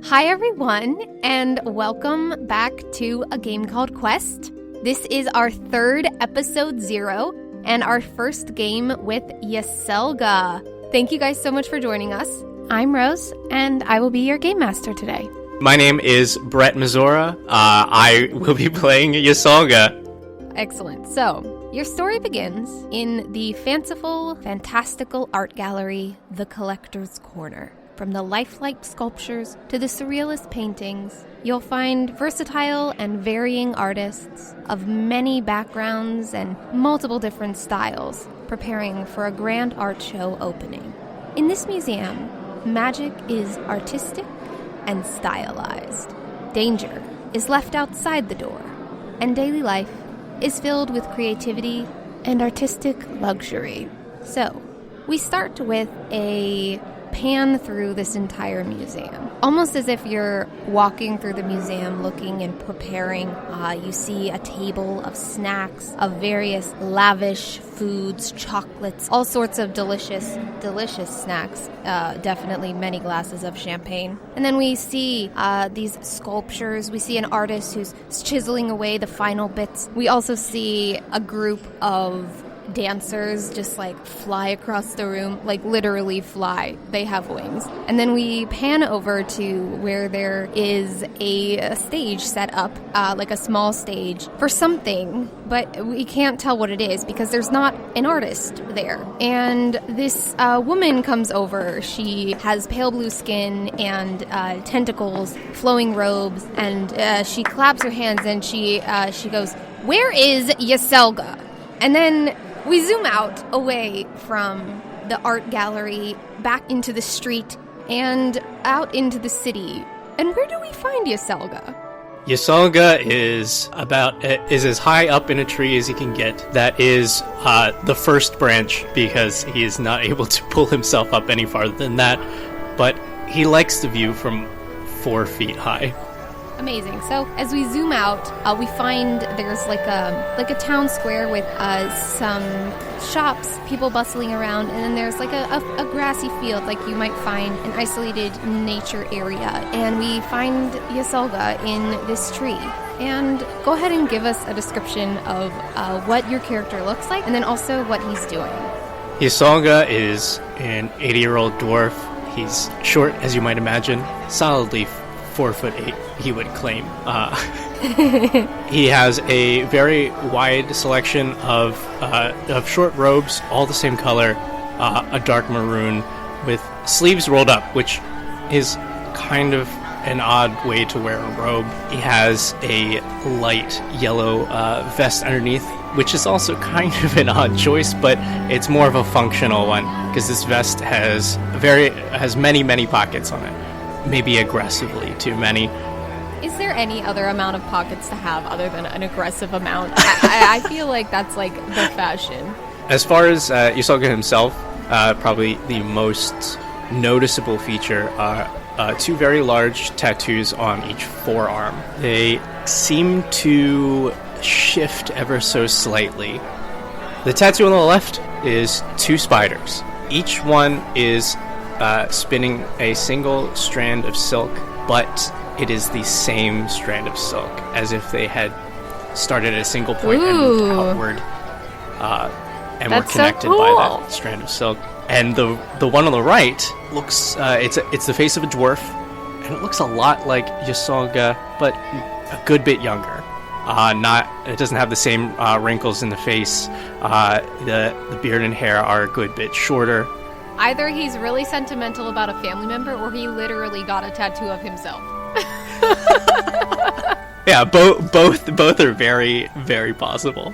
Hi everyone, and welcome back to a game called Quest. This is our third episode 0 and our first game with Yesulga. Thank you guys so much for joining us. I'm Rose, and I will be your game master today. My name is Brett Mazora. I will be playing Yesulga. Excellent. So, your story begins in the fanciful, fantastical art gallery, The Collector's Corner. From the lifelike sculptures to the surrealist paintings, you'll find versatile and varying artists of many backgrounds and multiple different styles preparing for a grand art show opening. In this museum, magic is artistic and stylized. Danger is left outside the door, and daily life is filled with creativity and artistic luxury. So, we start with a pan through this entire museum, almost as if you're walking through the museum looking and preparing. You see a table of snacks, of various lavish foods, chocolates, all sorts of delicious snacks, definitely many glasses of champagne. And then we see these sculptures. We see an artist who's chiseling away the final bits. We also see a group of dancers just like fly across the room, like literally fly. They have wings. And then we pan over to where there is a stage set up, like a small stage for something, but we can't tell what it is because there's not an artist there. And this woman comes over. She has pale blue skin and tentacles, flowing robes, and she claps her hands and she goes, "Where is Yesulga?" And then we zoom out away from the art gallery, back into the street, and out into the city. And where do we find Yesulga? Yesulga is as high up in a tree as he can get. That is the first branch because he is not able to pull himself up any farther than that. But he likes the view from 4 feet high. Amazing. So as we zoom out, we find there's like a town square with some shops, people bustling around, and then there's like a grassy field like you might find an isolated nature area. And we find Yesulga in this tree. And go ahead and give us a description of what your character looks like, and then also what he's doing. Yesulga is an 80-year-old dwarf. He's short, as you might imagine, solidly 4'8", he would claim. He has a very wide selection of short robes, all the same color, a dark maroon with sleeves rolled up, which is kind of an odd way to wear a robe. He has a light yellow vest underneath, which is also kind of an odd choice, but it's more of a functional one because this vest has many pockets on it. Maybe aggressively too many. Is there any other amount of pockets to have other than an aggressive amount? I feel like that's like the fashion. As far as Yesulga himself, probably the most noticeable feature are 2 very large tattoos on each forearm. They seem to shift ever so slightly. The tattoo on the left is 2 spiders. Each one is spinning a single strand of silk, but it is the same strand of silk, as if they had started at a single point and moved outward, and were connected by that strand of silk. And the one on the right looks it's the face of a dwarf, and it looks a lot like Yesulga, but a good bit younger. It doesn't have the same wrinkles in the face. The beard and hair are a good bit shorter. Either he's really sentimental about a family member, or he literally got a tattoo of himself. Yeah, both are very, very possible.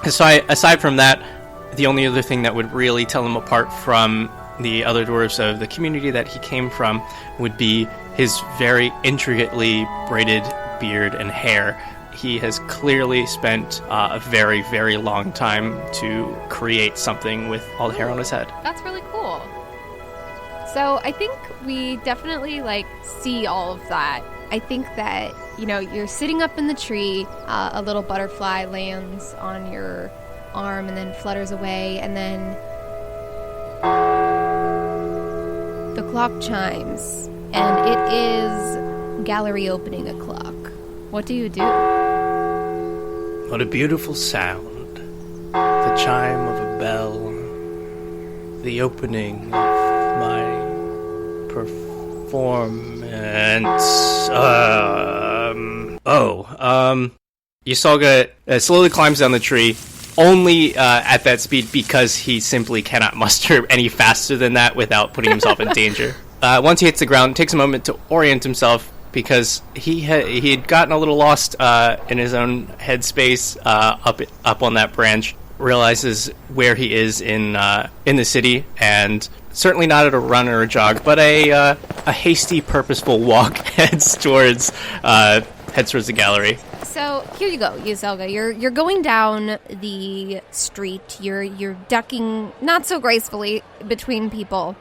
Aside from that, the only other thing that would really tell him apart from the other dwarves of the community that he came from would be his very intricately braided beard and hair. He has clearly spent a very, very long time to create something with all the hair on his head. That's really cool. So I think we definitely see all of that. I think that, you're sitting up in the tree, a little butterfly lands on your arm and then flutters away, and then the clock chimes, and it is gallery opening o'clock. What do you do? What a beautiful sound. The chime of a bell. The opening of my performance. Yesulga slowly climbs down the tree, only at that speed because he simply cannot muster any faster than that without putting himself in danger. Once he hits the ground, it takes a moment to orient himself because he had gotten a little lost in his own headspace up on that branch. Realizes where he is in the city, and certainly not at a run or a jog, but a hasty, purposeful walk heads towards the gallery. So here you go, Yesulga. You're going down the street. You're ducking not so gracefully between people,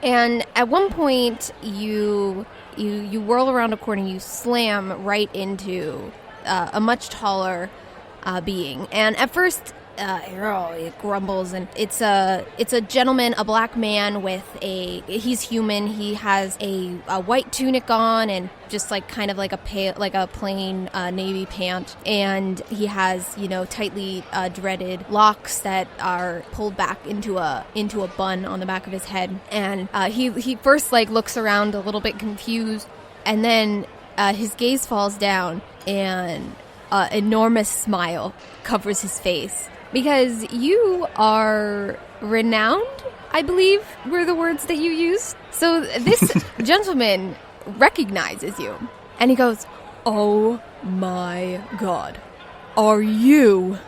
and at one point you whirl around a corner. You slam right into a much taller being, and at first it grumbles, and it's a gentleman, a black man he's human. He has a white tunic on and just like kind of like a plain navy pant, and he has tightly dreaded locks that are pulled back into a bun on the back of his head, and he first looks around a little bit confused, and then his gaze falls down, and enormous smile covers his face. Because you are renowned, I believe, were the words that you used. So this gentleman recognizes you. And he goes, "Oh my God. Are you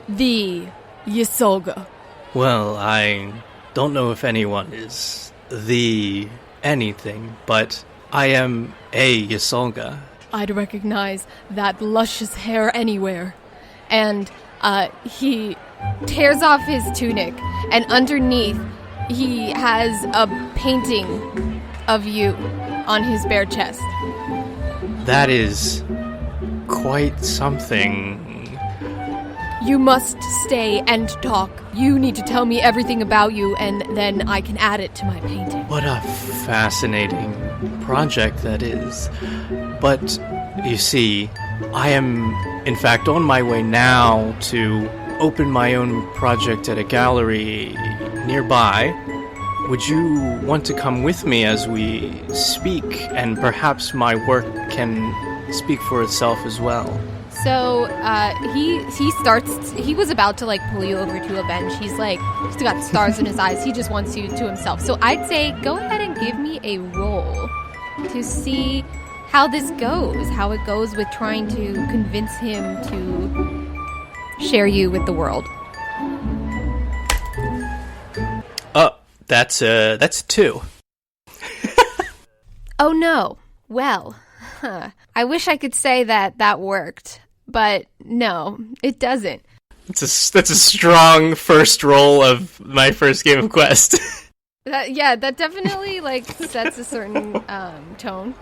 the Yesulga?" Well, I don't know if anyone is the anything, but I am a Yesulga. I'd recognize that luscious hair anywhere. And he tears off his tunic, and underneath he has a painting of you on his bare chest. That is quite something. You must stay and talk. You need to tell me everything about you, and then I can add it to my painting. What a fascinating project that is. But, you see, I am, in fact, on my way now to open my own project at a gallery nearby. Would you want to come with me as we speak, and perhaps my work can speak for itself as well? So, he was about to pull you over to a bench. He's got stars in his eyes. He just wants you to himself. So I'd say go ahead and give me a roll to see how this goes, how it goes with trying to convince him to share you with the world. That's a 2. Oh no. Well, I wish I could say that worked, but no, it doesn't. That's a strong first roll of my first game of Quest. That definitely sets a certain tone.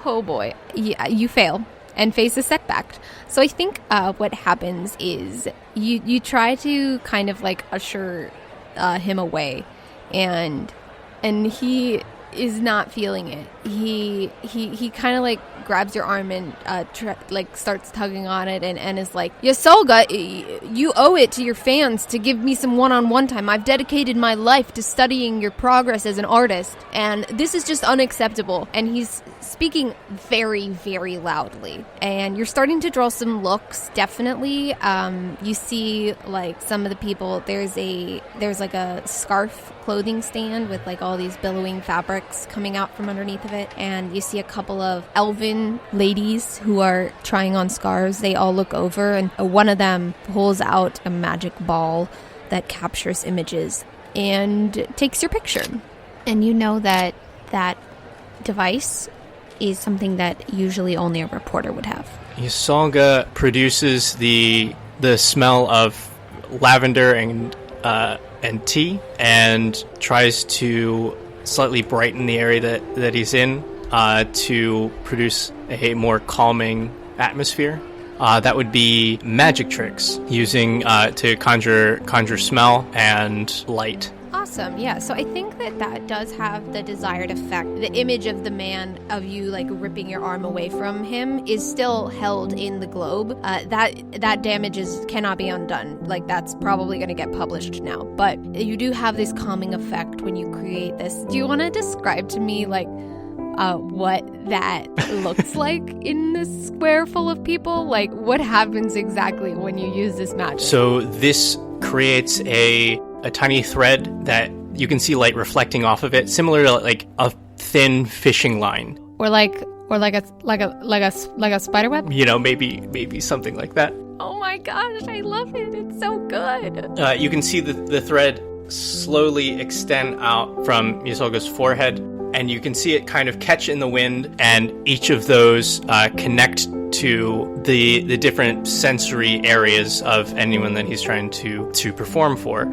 Oh boy. Yeah, you fail and face a setback. So I think what happens is you try to kind of usher him away, and he is not feeling it. He kind of grabs your arm and starts tugging on it, and is like, "Yesulga, you owe it to your fans to give me some one-on-one time. I've dedicated my life to studying your progress as an artist, and this is just unacceptable." And he's speaking very, very loudly, and you're starting to draw some looks. Definitely, you see some of the people. There's a scarf clothing stand with all these billowing fabrics coming out from underneath of it, and you see a couple of elven ladies who are trying on scarves. They all look over, and one of them pulls out a magic ball that captures images and takes your picture. And you know that device is something that usually only a reporter would have. Yesulga produces the smell of lavender and tea, and tries to slightly brighten the area that he's in to produce a more calming atmosphere. That would be magic tricks, using to conjure smell and light. Awesome. Yeah. So I think that does have the desired effect. The image of the man, of you like ripping your arm away from him, is still held in the globe. That damage cannot be undone. Like, that's probably going to get published now. But you do have this calming effect when you create this. Do you want to describe to me like what that looks like in this square full of people? Like, what happens exactly when you use this magic? So this creates a tiny thread that you can see light reflecting off of it, similar to like a thin fishing line, or like a spider web. You know, maybe something like that. Oh my gosh, I love it! It's so good. You can see the thread slowly extend out from Yesulga's forehead, and you can see it kind of catch in the wind, and each of those connect to the different sensory areas of anyone that he's trying to perform for.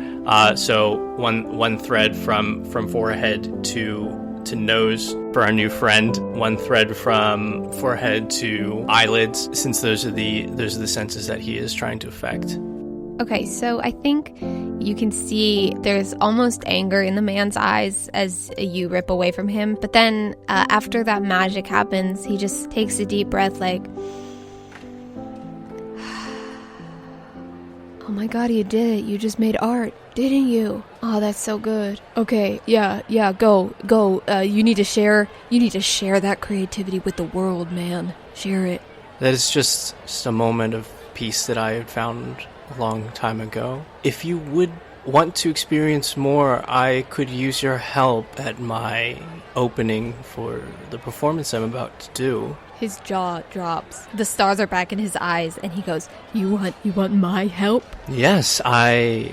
So one thread from forehead to nose for our new friend, one thread from forehead to eyelids, since those are the senses that he is trying to affect. Okay, so I think you can see there's almost anger in the man's eyes as you rip away from him. But then after that magic happens, he just takes a deep breath like, oh my god, you did it. You just made art, didn't you? Oh, that's so good. Okay, yeah, go. You need to share that creativity with the world, man. Share it. That is just a moment of peace that I had found a long time ago. If you would want to experience more, I could use your help at my opening for the performance I'm about to do. His jaw drops. The stars are back in his eyes, and he goes, You want my help? Yes, I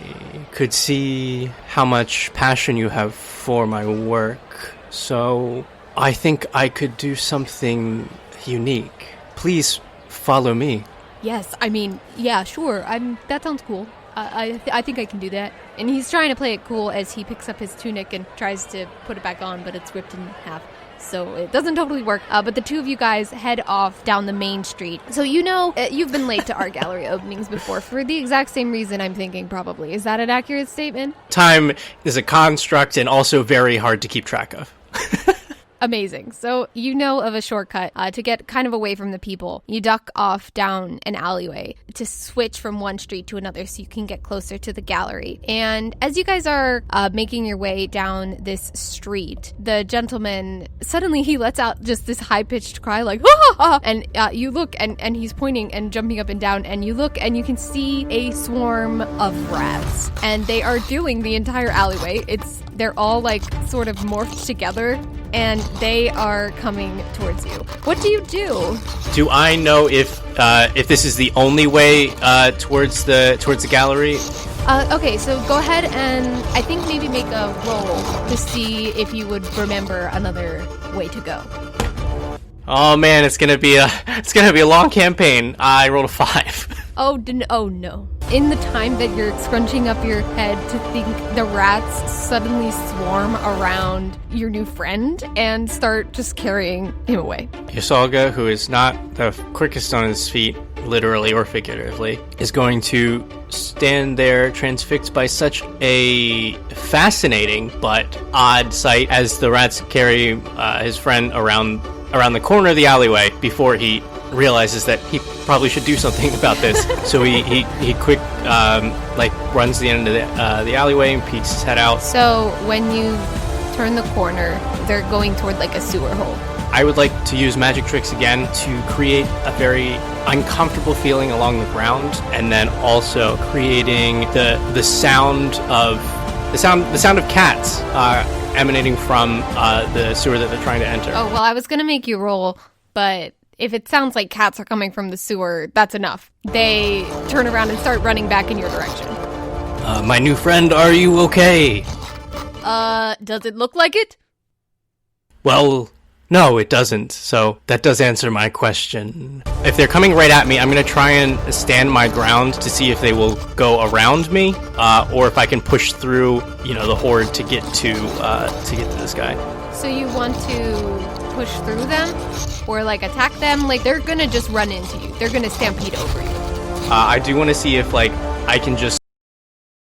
could see how much passion you have for my work, so I think I could do something unique. Please follow me. Yes, I mean, yeah, sure. That sounds cool. I think I can do that. And he's trying to play it cool as he picks up his tunic and tries to put it back on, but it's ripped in half. So it doesn't totally work. But the two of you guys head off down the main street. So you know, you've been late to art gallery openings before for the exact same reason, I'm thinking, probably. Is that an accurate statement? Time is a construct and also very hard to keep track of. Amazing. So you know of a shortcut to get kind of away from the people. You duck off down an alleyway to switch from one street to another so you can get closer to the gallery. And as you guys are making your way down this street, the gentleman, suddenly he lets out just this high-pitched cry like, ah! And you look and he's pointing and jumping up and down, and you look and you can see a swarm of rats. And they are doing the entire alleyway. They're all like sort of morphed together, and they are coming towards you. What do you do? Do I know if this is the only way towards the gallery? Okay, so go ahead and I think maybe make a roll to see if you would remember another way to go. Oh man, it's gonna be a long campaign. I rolled a 5. Oh no. In the time that you're scrunching up your head to think, the rats suddenly swarm around your new friend and start just carrying him away. Yesulga, who is not the quickest on his feet, literally or figuratively, is going to stand there transfixed by such a fascinating but odd sight as the rats carry his friend around the corner of the alleyway before he realizes that he probably should do something about this. So he quick runs the end of the alleyway and peeks his head out. So when you turn the corner, they're going toward like a sewer hole. I would like to use magic tricks again to create a very uncomfortable feeling along the ground, and then also creating the sound of cats emanating from the sewer that they're trying to enter. Oh well, I was gonna make you roll, but if it sounds like cats are coming from the sewer, that's enough. They turn around and start running back in your direction. My new friend, are you okay? Does it look like it? Well, no, it doesn't. So that does answer my question. If they're coming right at me, I'm going to try and stand my ground to see if they will go around me, or if I can push through, the horde to get to this guy. So you want to push through them, or like attack them? Like they're gonna just run into you. They're gonna stampede over you. I do want to see if I can just